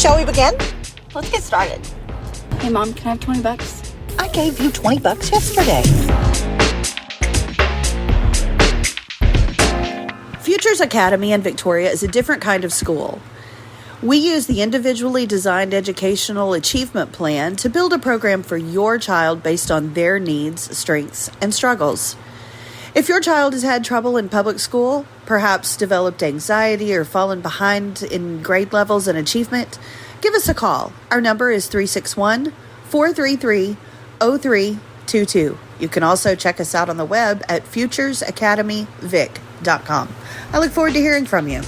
Shall we begin? Let's get started. Hey, Mom, can I have $20? I gave you $20 yesterday. Futures Academy in Victoria is a different kind of school. We use the individually designed educational achievement plan to build a program for your child based on their needs, strengths, and struggles. If your child has had trouble in public school, perhaps developed anxiety or fallen behind in grade levels and achievement, give us a call. Our number is 361-433-0322. You can also check us out on the web at futuresacademyvic.com. I look forward to hearing from you.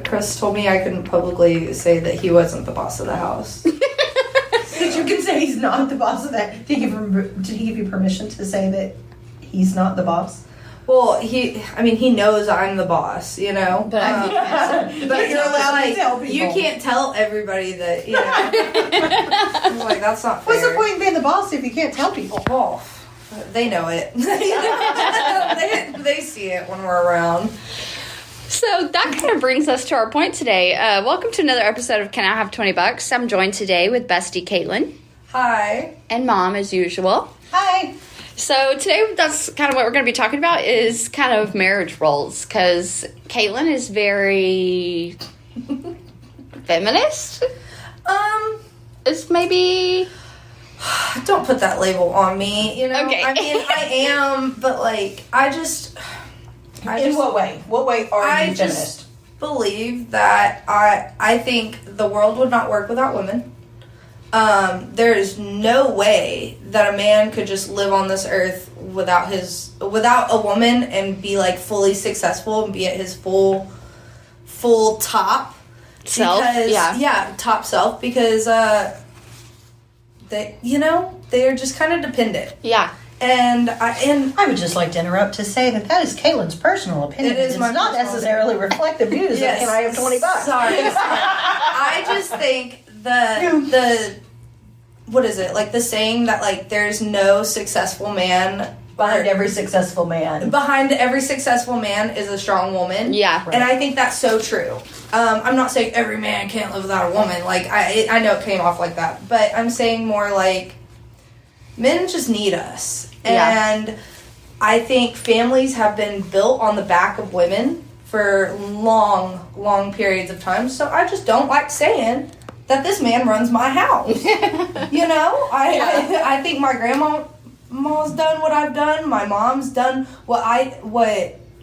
Chris told me I couldn't publicly say that he wasn't the boss of the house. That you can say he's not the boss of that. Did he give you permission to say that he's not the boss? Well, he knows I'm the boss, you know. But I think but you're allowed to tell people. You can't tell everybody that, you know. I was like, that's not fair. What's the point in being the boss if you can't tell people? Well, they know it. they see it when we're around. So that kind of brings us to our point today. Welcome to another episode of Can I Have $20? I'm joined today with bestie Kaitlyn. Hi. And Mom, as usual. Hi. So today, that's kind of what we're going to be talking about is kind of marriage roles. Because Kaitlyn is very feminist. It's maybe... Don't put that label on me, you know? Okay. I mean, I am, but, like, In what way? What way are you feminist? I just believe that I think the world would not work without women. There is no way that a man could just live on this earth without a woman and be like fully successful and be at his full top self. Top self because they're just kind of dependent. Yeah. And I would just like to interrupt to say that is Kaitlyn's personal opinion. It is It's my not personal necessarily reflect the views Yes. of Can I Have $20? Sorry. I just think the what is it? Like the saying that like there's no successful man Behind every successful man. Behind every successful man is a strong woman. Yeah. Right. And I think that's so true. I'm not saying every man can't live without a woman. Like I know it came off like that, but I'm saying more like men just need us. Yeah. And I think families have been built on the back of women for long, long periods of time. So I just don't like saying that this man runs my house. You know? I think my grandma's done what I've done. My mom's done what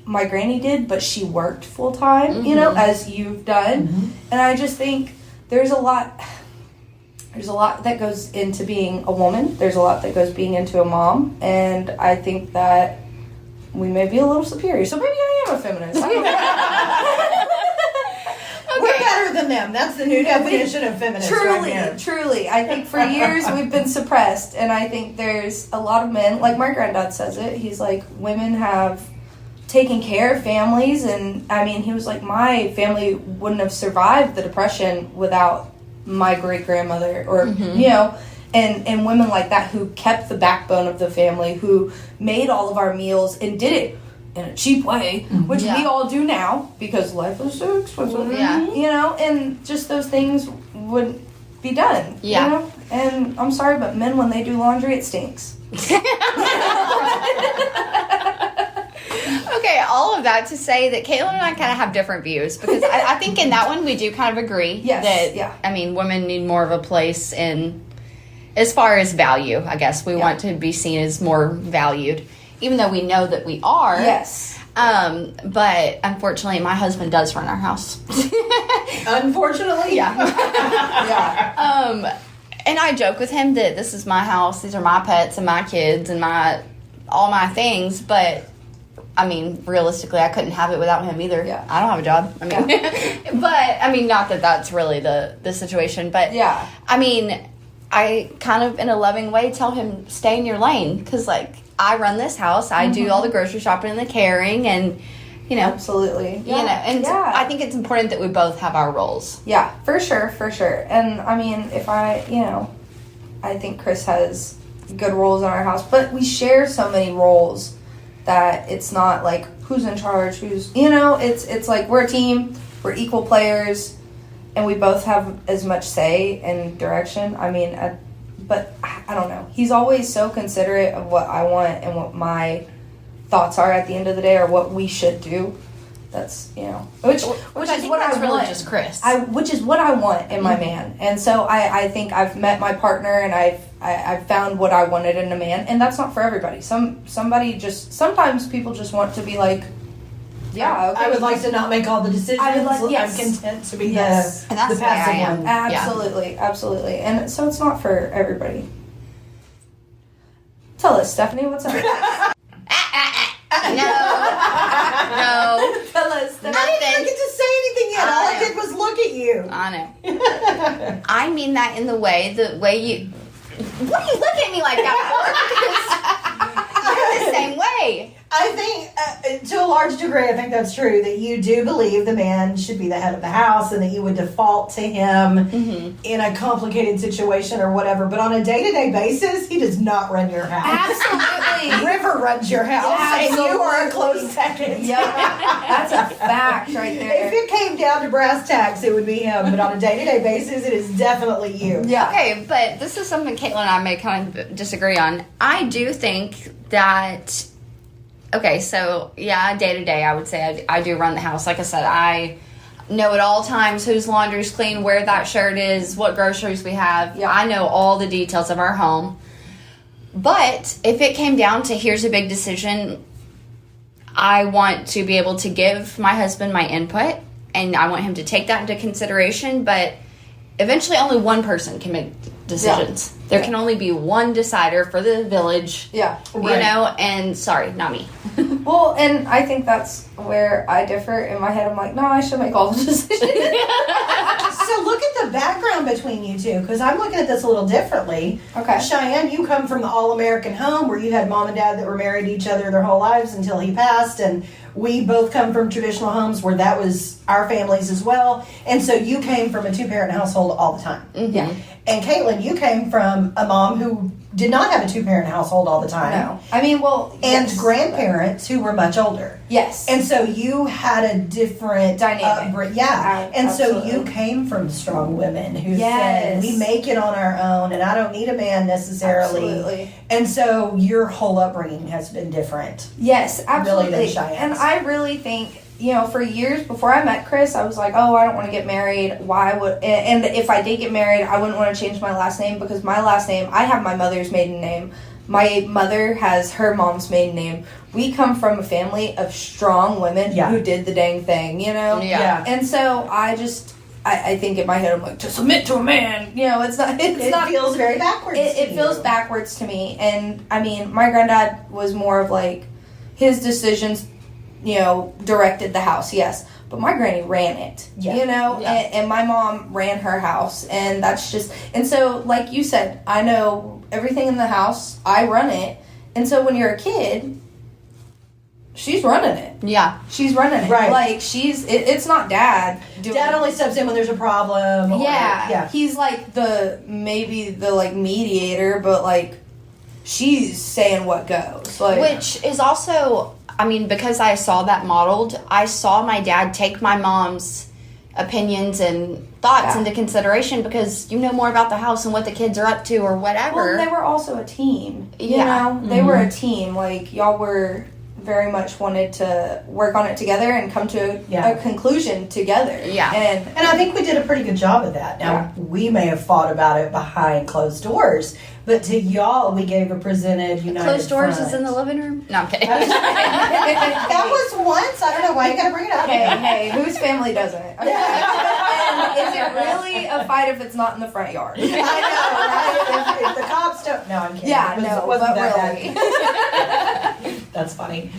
my granny did, but she worked full time, you know, as you've done. Mm-hmm. And I just think there's a lot that goes into being a woman. There's a lot that goes being into a mom. And I think that we may be a little superior. So maybe I am a feminist. I don't know. We're better than them. That's the new definition of feminist. Truly. I think for years we've been suppressed. And I think there's a lot of men, like my granddad says it. He's like, women have taken care of families. And I mean, he was like, my family wouldn't have survived the Depression without my great grandmother or you know, and women like that who kept the backbone of the family, who made all of our meals and did it in a cheap way, which we all do now because life is so expensive. Yeah. You know, and just those things wouldn't be done. Yeah. You know? And I'm sorry, but men, when they do laundry, it stinks. Okay, all of that to say that Kaitlyn and I kind of have different views because I think in that one we do kind of agree I mean, women need more of a place in as far as value, I guess. We want to be seen as more valued, even though we know that we are. Yes. But unfortunately, my husband does run our house. Unfortunately? Yeah. Yeah. And I joke with him that this is my house, these are my pets and my kids and all my things, but I mean, realistically, I couldn't have it without him either. Yeah. I don't have a job. I mean, but I mean, not that that's really the situation, but Yeah. I mean, I kind of in a loving way tell him stay in your lane because like I run this house, I do all the grocery shopping and the caring, and you know, Absolutely. you know, and so I think it's important that we both have our roles. Yeah, for sure. And I mean, I think Chris has good roles in our house, but we share so many roles that it's not like who's in charge, it's like we're a team, we're equal players, and we both have as much say and direction. I mean, but I don't know. He's always so considerate of what I want and what my thoughts are at the end of the day, or what we should do. That's, which is what I really want. Just Chris. Which is what I want in my man. And so I think I've met my partner, and I've found what I wanted in a man, and that's not for everybody. Sometimes people just want to be like, yeah, okay. I would like to not make all the decisions. Yes. I'm content to be and that's the the way passive I am. one. Absolutely. And so it's not for everybody. Tell us, Stephanie, what's up? No. Tell us, Stephanie. I didn't even get to say anything yet. All I did was look at you. I know. I mean that in the way you... What are you looking at me like that for? You're the same way. I think, to a large degree, I think that's true, that you do believe the man should be the head of the house and that you would default to him in a complicated situation or whatever. But on a day-to-day basis, he does not run your house. Absolutely. River runs your house, and you are a close second. Yeah, that's a fact right there. If it came down to brass tacks, it would be him. But on a day-to-day basis, it is definitely you. Yeah. Okay, but this is something Kaitlyn and I may kind of disagree on. I do think that... Okay, so, yeah, day to day, I would say I do run the house. Like I said, I know at all times whose laundry's clean, where that shirt is, what groceries we have. Yeah. I know all the details of our home. But if it came down to here's a big decision, I want to be able to give my husband my input, and I want him to take that into consideration. But eventually only one person can make decisions. Yeah. There can only be one decider for the village. Yeah. Right. And sorry, not me. Well, and I think that's where I differ. In my head, I'm like, no, I should make all the decisions. So look at the background between you two, because I'm looking at this a little differently. Okay. Cheyenne, you come from the all-American home where you had mom and dad that were married to each other their whole lives until he passed, and we both come from traditional homes where that was our families as well. And so you came from a two-parent household all the time. Mm-hmm. Yeah. And Kaitlyn, you came from a mom who did not have a two-parent household all the time. No. I mean, well... And yes. grandparents who were much older. Yes. And so you had a different... dynamic. And absolutely. so you came from strong women who yes. said, we make it on our own, and I don't need a man necessarily. Absolutely. And so your whole upbringing has been different. Yes, absolutely. Really than Cheyenne's. And I really think... for years before I met Chris, I was like, oh, I don't want to get married. Why would... And if I did get married, I wouldn't want to change my last name, because my last name, I have my mother's maiden name. My mother has her mom's maiden name. We come from a family of strong women who did the dang thing, Yeah. And so I think in my head, I'm like, to submit to a man. It's not... It feels very backwards It feels backwards to me. And, I mean, my granddad was more of like, his decisions... directed the house, yes. But my granny ran it, and my mom ran her house. And that's just... And so, like you said, I know everything in the house. I run it. And so when you're a kid, she's running it. Yeah. She's running it. Right. Like, it's not dad doing Dad only steps in when there's a problem. Yeah. He's like maybe the mediator, but, like, she's saying what goes. Like, which is also... I mean, because I saw that modeled, I saw my dad take my mom's opinions and thoughts into consideration, because you know more about the house and what the kids are up to or whatever. Well, they were also a team. You know? They were a team. Like, y'all were very much wanted to work on it together and come to a conclusion together. Yeah. And I think we did a pretty good job of that. Now, we may have fought about it behind closed doors, but to y'all, we gave a presented, united closed doors front. is in the living room? No, I'm kidding. That was once. I don't know why you gotta bring it up. Hey, whose family doesn't? And is it really a fight if it's not in the front yard? I know, right? If the cops don't... No, I'm kidding. Yeah, it wasn't but that really. bad. That's funny.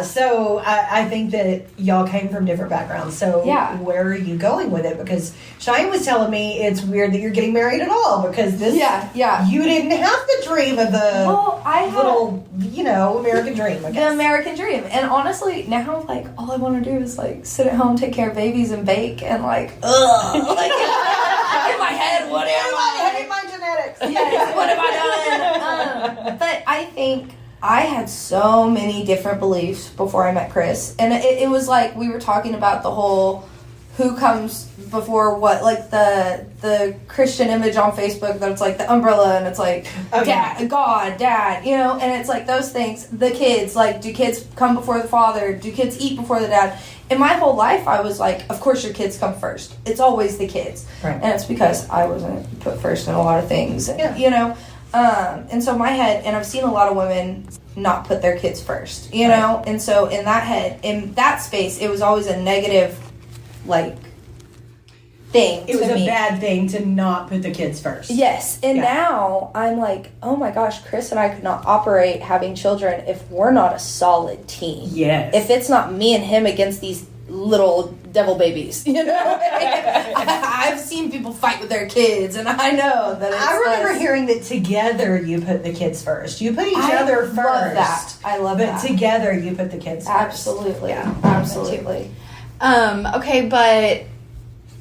So I think that y'all came from different backgrounds. So where are you going with it? Because Cheyenne was telling me it's weird that you're getting married at all, because this... You didn't have the dream of the little, American dream, I guess. The American dream. And honestly, now, like, all I want to do is, like, sit at home, take care of babies, and bake, and, like, ugh. Like, in my head, what am I? My genetics. Yes, what have I done? But I think I had so many different beliefs before I met Chris. And it was like we were talking about the whole who comes before what, like the Christian image on Facebook that it's like the umbrella and it's like God, dad, you know, and it's like those things. The kids, like, do kids come before the father? Do kids eat before the dad? In my whole life, I was like, of course your kids come first. It's always the kids. Right. And it's because I wasn't put first in a lot of things, and, you know. And so my head, and I've seen a lot of women not put their kids first, you know? And so in that space, it was always a negative, like, thing. It was a bad thing to not put the kids first. Yes. And now I'm like, oh my gosh, Chris and I could not operate having children if we're not a solid team. Yes. If it's not me and him against these little devil babies, you know. I've seen people fight with their kids, and I know that it's, I remember hearing that together you put the kids first. You put each other first. I love that. But together you put the kids first. Absolutely. Yeah. Absolutely. Okay, but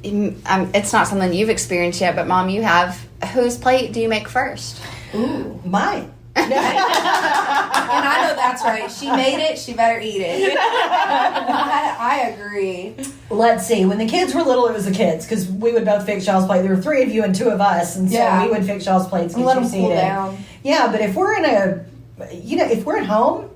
it's not something you've experienced yet, but Mom, you have. Whose plate do you make first? Ooh, mine. And I know that's right. She made it. She better eat it. I agree. Let's see. When the kids were little, it was the kids, because we would both fix y'all's plate. There were 3 of you and 2 of us, and so we would fix y'all's plates. And let them cool down. Yeah, but if we're if we're at home,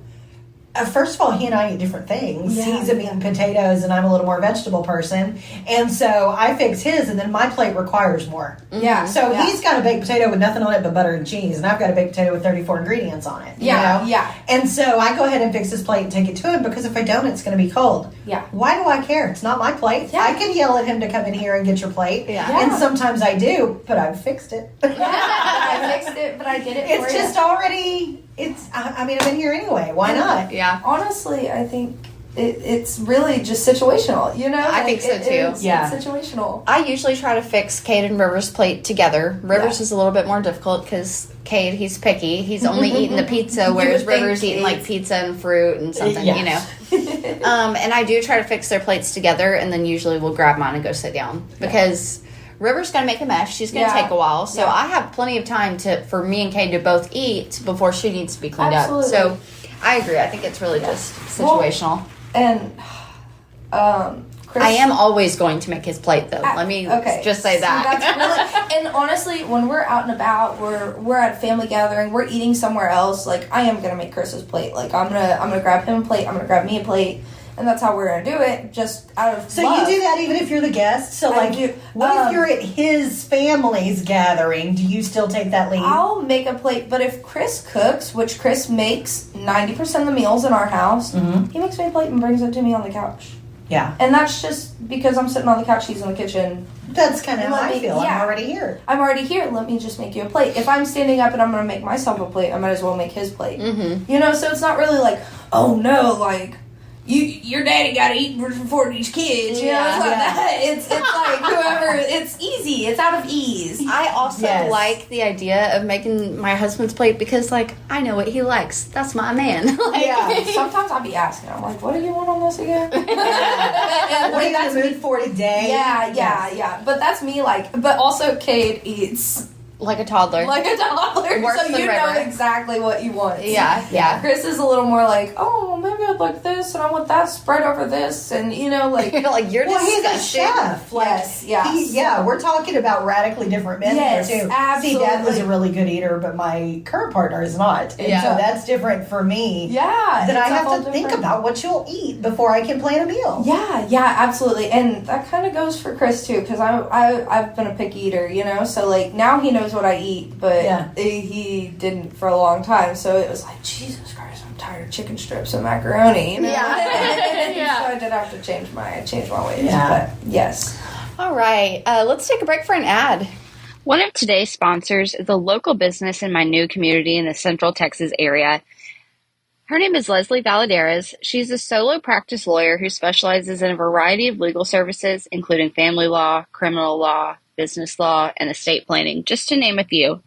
first of all, he and I eat different things. Yeah, He's eating potatoes, and I'm a little more vegetable person. And so I fix his, and then my plate requires more. Yeah. So he's got a baked potato with nothing on it but butter and cheese, and I've got a baked potato with 34 ingredients on it. Yeah, you know? yeah. And so I go ahead and fix his plate and take it to him, because if I don't, it's going to be cold. Yeah. Why do I care? It's not my plate. Yeah. I can yell at him to come in here and get your plate. Yeah. And sometimes I do, but I've fixed it. I fixed it, but I did it for you. It's just already... I mean, I'm in here anyway. Why not? Yeah. Honestly, I think it's really just situational, you know? I think so, too. It's situational. I usually try to fix Cade and Rivers' plate together. Rivers is a little bit more difficult because Cade, he's picky. He's only eating the pizza, whereas Rivers eating, like, pizza and fruit and something, you know? And I do try to fix their plates together, and then usually we'll grab mine and go sit down. Because... River's going to make a mess. She's going to take a while. So I have plenty of time for me and Kate to both eat before she needs to be cleaned up. So I agree. I think it's really just situational. Well, Chris, I am always going to make his plate, though. Let me just say that. That's really, and honestly, when we're out and about, we're at a family gathering, we're eating somewhere else, like, I am going to make Chris's plate. Like, I'm gonna grab him a plate. I'm going to grab me a plate. And that's how we're going to do it, just out of love. You do that even if you're the guest? So, like, what if you're at his family's gathering? Do you still take that lead? I'll make a plate, but if Chris cooks, which Chris makes 90% of the meals in our house, he makes me a plate and brings it to me on the couch. Yeah. And that's just because I'm sitting on the couch, he's in the kitchen. That's kind of how I feel. I'm already here. I'm already here. Let me just make you a plate. If I'm standing up and I'm going to make myself a plate, I might as well make his plate. Mm-hmm. You know, so it's not really like, oh, no, like... Your daddy got to eat for these kids. You know, it's like that. It's like whoever. It's easy. It's out of ease. I also like the idea of making my husband's plate because, like, I know what he likes. That's my man. Sometimes I'll be asking. I'm like, what do you want on this again? What are you in the mood for today? Yeah. But that's me. Like, but also Kate eats. Like a toddler. Works so you know exactly what you want. Yeah. Chris is a little more like, oh, maybe I'd like this, and I want that spread over this, and, you know, like... you're he's a chef. Like, we're talking about radically different men here, too. Absolutely. See, Dad was a really good eater, but my current partner is not. And so that's different for me. Yeah. That I have to think about what you'll eat before I can plan a meal. Yeah, absolutely. And that kind of goes for Chris, too, because I've been a picky eater, you know? So, like, now he knows what I eat, but he didn't for a long time, so it was like, Jesus Christ, I'm tired of chicken strips and macaroni, you know? So I did have to change my ways, but yes. All right, let's take a break for an ad. One of today's sponsors is a local business in my new community in the Central Texas area. Her name is Leslie Valadares. She's a solo practice lawyer who specializes in a variety of legal services, including family law, criminal law, business law, and estate planning, just to name a few.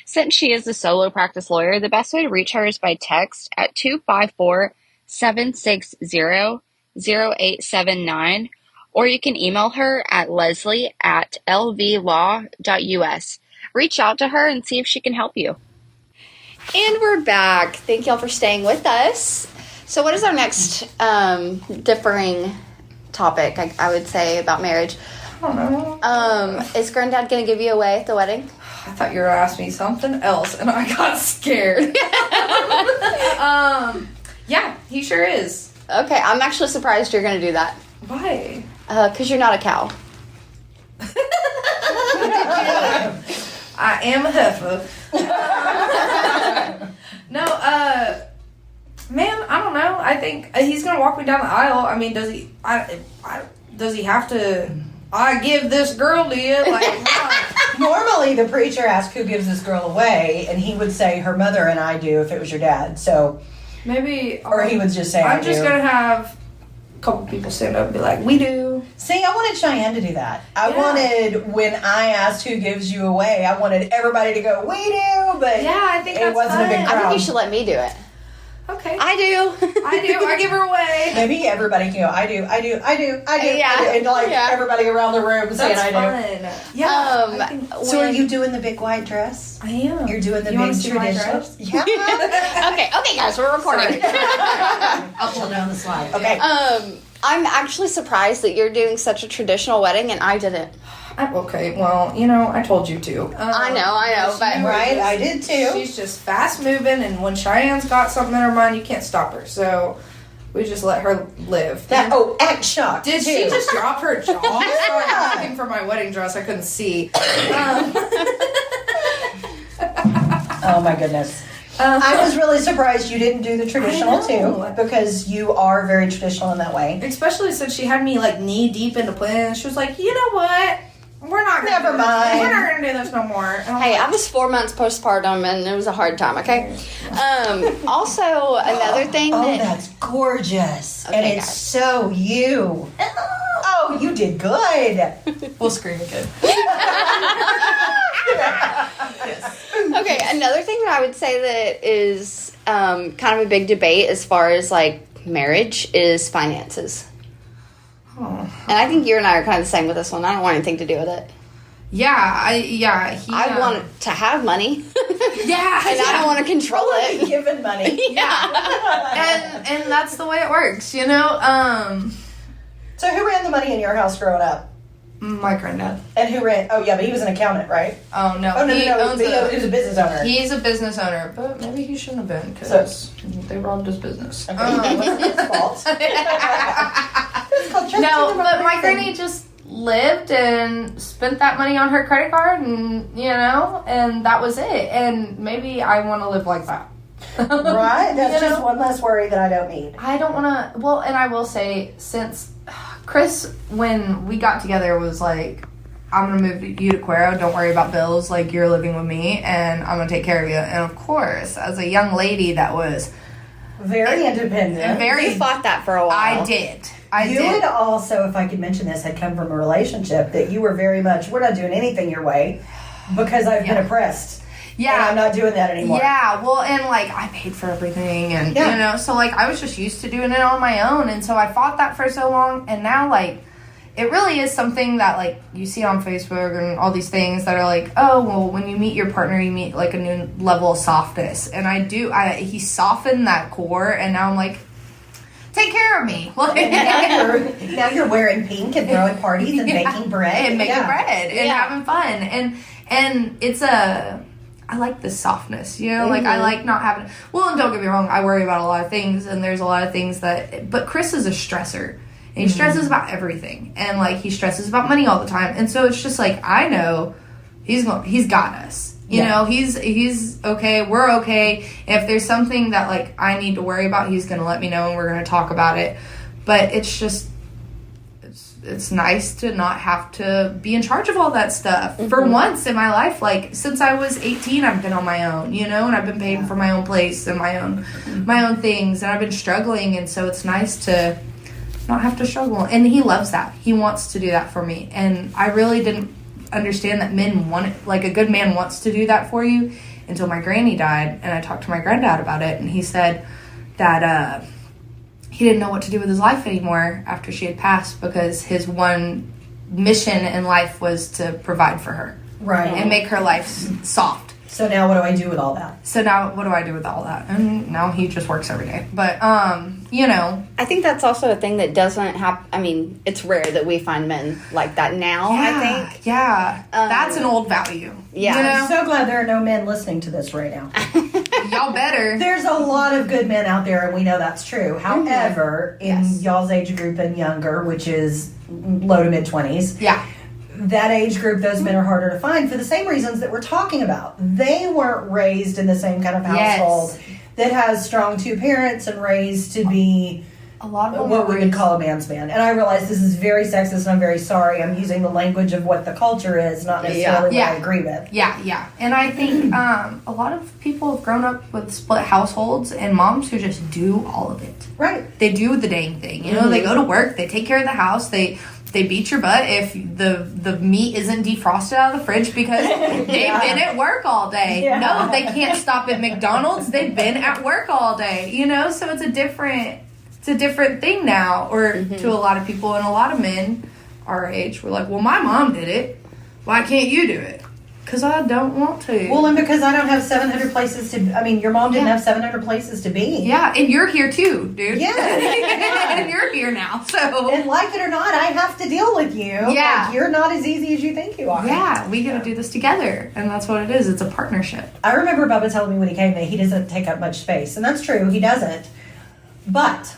Since she is a solo practice lawyer, the best way to reach her is by text at 254-760-0879, or you can email her at leslie@lvlaw.us. Reach out to her and see if she can help you. And we're back. Thank y'all for staying with us. So what is our next differing topic, I would say, about marriage? I don't know. Is Granddad going to give you away at the wedding? I thought you were asking me something else, and I got scared. Yeah, he sure is. Okay, I'm actually surprised you're going to do that. Why? Because you're not a cow. I am a heifer. No, man, I don't know. I think he's gonna walk me down the aisle. I mean, does he? Does he have to? I give this girl to you. Like, normally the preacher asks who gives this girl away, and he would say her mother and I do if it was your dad. So maybe, or he would just say, I'm just gonna have a couple people stand up and be like, we do. See, I wanted Cheyenne to do that. I wanted, when I asked who gives you away, I wanted everybody to go, we do, but yeah, I think it wasn't fun. a big crowd. I think you should let me do it. Okay. I do. I give her away. Maybe everybody can go, I do. Yeah. And like everybody around the room saying I do. Fun. Yeah. So are you doing the big white dress? I am. You're doing the You big wanna see my traditional? dress? Yeah. Okay, guys, we're recording. I'll pull down the slide. Okay. I'm actually surprised that you're doing such a traditional wedding and I didn't. Okay, well, you know, I told you to. I know, but right, I did too. She's just fast moving, and when Cheyenne's got something in her mind, you can't stop her. So we just let her live. Act shocked. Did she just drop her jaw? I was looking for my wedding dress. I couldn't see. Oh my goodness. I was really surprised you didn't do the traditional too, because you are very traditional in that way. Especially since she had me like knee deep into plans. She was like, you know what? We're not gonna Never mind. We're not gonna do this no more. Hey, I was 4 months postpartum and it was a hard time, okay? Also, another thing that's gorgeous. Okay, and it's guys. so you. Oh, you did good. We'll scream again. Okay, another thing that I would say that is kind of a big debate as far as like marriage is finances. And I think you and I are kind of the same with this one. I don't want anything to do with it. I want to have money. And I don't want to control it. Given money. and that's the way it works, you know? So who ran the money in your house growing up? My granddad. And who ran? Oh, yeah, but he was an accountant, right? Oh, no. Oh, no, he was a business owner. He's a business owner, but maybe he shouldn't have been because they robbed his business. Okay. Wasn't his fault. No, but my granny just lived and spent that money on her credit card, and you know, and that was it. And maybe I want to live like that. Right? That's just one less worry that I don't need. I don't want to. Well, and I will say, since Chris, when we got together, was like, I'm going to move you to Cuero. Don't worry about bills. Like, you're living with me, and I'm going to take care of you. And, of course, as a young lady that was... very independent. You fought that for a while. I did. You would also, if I could mention this, had come from a relationship that you were very much, we're not doing anything your way because I've been oppressed. Yeah. And I'm not doing that anymore. Yeah, well, and, like, I paid for everything, and, you know, so, like, I was just used to doing it on my own, and so I fought that for so long, and now, like, it really is something that, like, you see on Facebook and all these things that are like, oh, well, when you meet your partner, you meet, like, a new level of softness, and he softened that core, and now I'm like, take care of me. Now you're wearing pink and throwing parties and baking bread. And making bread and having fun, and it's I like the softness, you know, like I like not having, well, and don't get me wrong, I worry about a lot of things, and there's a lot of things but Chris is a stressor, and he stresses about everything, and like he stresses about money all the time, and so it's just like, I know he's got us, you know, he's okay, we're okay, and if there's something that like I need to worry about, he's gonna let me know, and we're gonna talk about it, but it's just, it's nice to not have to be in charge of all that stuff. For once in my life, like, since I was 18, I've been on my own, you know, and I've been paying for my own place and my own things, and I've been struggling, and so it's nice to not have to struggle. And he loves that. He wants to do that for me. And I really didn't understand that men want it, like, a good man wants to do that for you until my granny died, and I talked to my granddad about it, and he said that, he didn't know what to do with his life anymore after she had passed, because his one mission in life was to provide for her. Right. And make her life soft. So now what do I do with all that? So now what do I do with all that? And now he just works every day. But, you know. I think that's also a thing that doesn't happen. I mean, it's rare that we find men like that now, I think. Yeah. That's an old value. Yeah. You know? I'm so glad there are no men listening to this right now. Y'all better. There's a lot of good men out there, and we know that's true. However, in y'all's age group and younger, which is low to mid-20s. Yeah. That age group, those men are harder to find for the same reasons that we're talking about. They weren't raised in the same kind of household that has strong two parents and raised to be a lot of what we would call a man's man. And I realize this is very sexist, and I'm very sorry. I'm using the language of what the culture is, not necessarily what I agree with. Yeah. And I think a lot of people have grown up with split households and moms who just do all of it. Right. They do the dang thing. You know, they go to work, they take care of the house, they beat your butt if the meat isn't defrosted out of the fridge because they've been at work all day. Yeah. No, they can't stop at McDonald's. They've been at work all day. You know, so it's a different thing now, or to a lot of people, and a lot of men our age were like, well, my mom did it. Why can't you do it? Because I don't want to. Well, and because I don't have 700 places to... I mean, your mom didn't have 700 places to be. Yeah, and you're here too, dude. Yeah. And you're here now, so... And like it or not, I have to deal with you. Yeah. Like, you're not as easy as you think you are. Yeah, we gotta do this together. And that's what it is. It's a partnership. I remember Bubba telling me when he came that he doesn't take up much space. And that's true, he doesn't. But...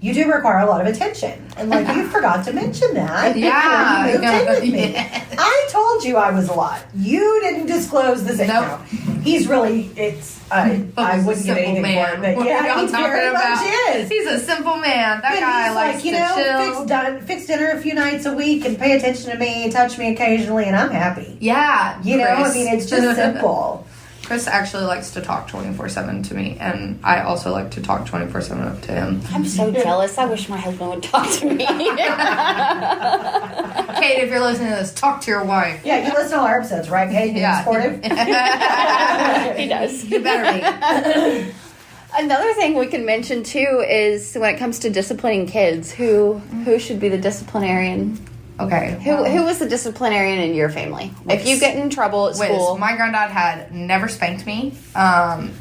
you do require a lot of attention. And, like, you forgot to mention that. Yeah. Before you moved in with me. I told you I was a lot. You didn't disclose this. Nope. No. He's really, I wouldn't get anything for it. But yeah, he very much is. He's a simple man. That But guy he's likes like, you to know, chill. fix dinner a few nights a week and pay attention to me, touch me occasionally, and I'm happy. Yeah. You know, Chris. I mean, it's just simple. Chris actually likes to talk 24/7 to me, and I also like to talk 24/7 to him. I'm so jealous. I wish my husband would talk to me. Kate, if you're listening to this, talk to your wife. Yeah, you listen to all our episodes, right, Kate? You're supportive? He does. You better be. Another thing we can mention too is when it comes to disciplining kids, who should be the disciplinarian? Okay. Who was the disciplinarian in your family? If you get in trouble at school. My granddad had never spanked me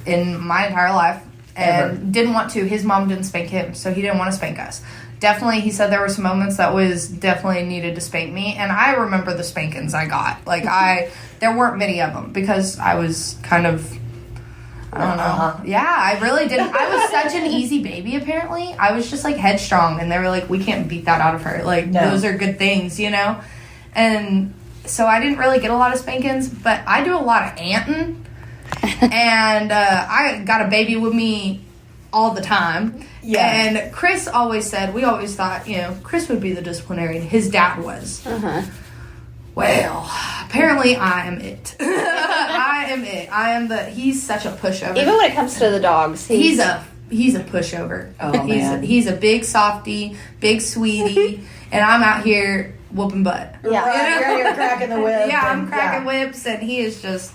in my entire life and didn't want to. His mom didn't spank him, so he didn't want to spank us. Definitely, he said there were some moments that was definitely needed to spank me, and I remember the spankings I got. Like, there weren't many of them because I was kind of... I don't know. Yeah, I really didn't. I was such an easy baby, apparently. I was just, like, headstrong, and they were like, we can't beat that out of her. Like, those are good things, you know? And so I didn't really get a lot of spankings, but I do a lot of aunting. And I got a baby with me all the time. Yeah. And Chris always said, we always thought, you know, Chris would be the disciplinarian. His dad was. Well, apparently I am it. I am it. He's such a pushover. Even when it comes to the dogs. He's a pushover. Oh, man. He's a big softy, big sweetie, and I'm out here whooping butt. Yeah. Right, you're cracking the whip. Yeah, I'm cracking whips, and he is just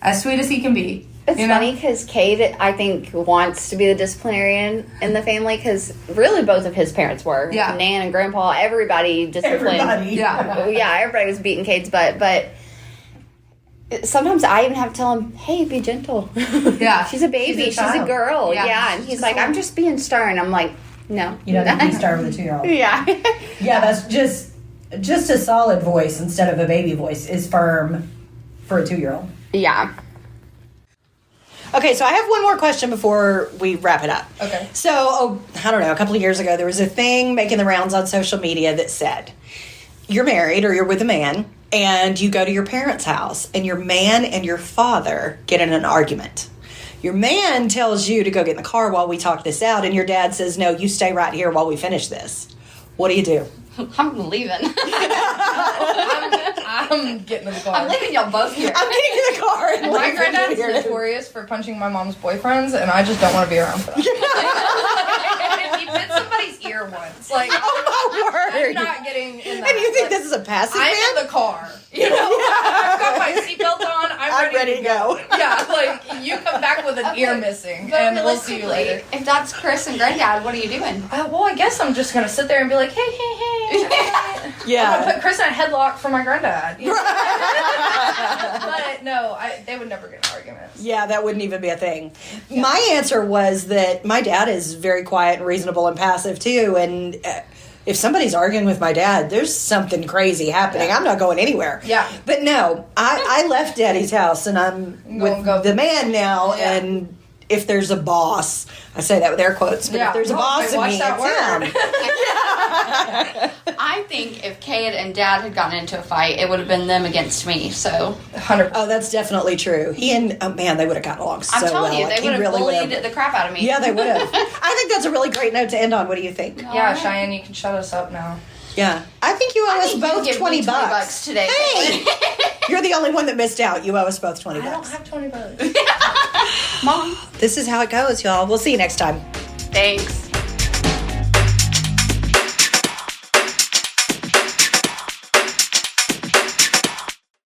as sweet as he can be. It's funny because Kate, I think, wants to be the disciplinarian in the family because really both of his parents were. Yeah. Nan and Grandpa, everybody disciplined. Everybody. Yeah, everybody was beating Kate's butt. But sometimes I even have to tell him, hey, be gentle. Yeah. She's a baby. She's a girl. Yeah. And he's like, I'm just being stern. I'm like, no. You don't need to be stern with a 2-year-old. Yeah. Yeah, that's just a solid voice instead of a baby voice is firm for a 2-year-old. Yeah. Okay, so I have one more question before we wrap it up. Okay. So, I don't know, a couple of years ago, there was a thing making the rounds on social media that said, you're married or you're with a man, and you go to your parents' house, and your man and your father get in an argument. Your man tells you to go get in the car while we talk this out, and your dad says, no, you stay right here while we finish this. What do you do? I'm leaving. I'm getting in the car. I'm leaving y'all both here. I'm getting in the car and My leaving granddad's you here. notorious for punching my mom's boyfriends, and I just don't want to be around for that. He bit somebody's ear once. Like, Oh, my word. I'm not getting in that. And you think Like, this is a passive I'm man? in the car. You know, I've got my seatbelt on. I'm ready to go. Yeah, like, you come back with an ear missing, and we'll see you later. If that's Chris and Granddad, what are you doing? Well, I guess I'm just going to sit there and be like, hey. I'm going to Yeah. put Chris in a headlock for my granddad. You know? But No, they would never get in arguments. Yeah, that wouldn't even be a thing. Yeah. My answer was that my dad is very quiet and reasonable and passive too, and if somebody's arguing with my dad, there's something crazy happening. I'm not going anywhere. Yeah. But no, I left Daddy's house, and I'm with the man now, and if there's a boss, I say that with air quotes, but if there's a boss in me, it's him. I think if Kate and Dad had gotten into a fight, it would have been them against me. So, 100%. Oh, that's definitely true. He and they would have gotten along so well. I'm telling you, they would have bullied the crap out of me. Yeah, they would have. I think that's a really great note to end on. What do you think? Yeah, Cheyenne, you can shut us up now. Yeah, I think you owe us both $20 today. Hey, you're the only one that missed out. You owe us both $20. I don't have $20. Mom, this is how it goes, y'all. We'll see you next time. Thanks.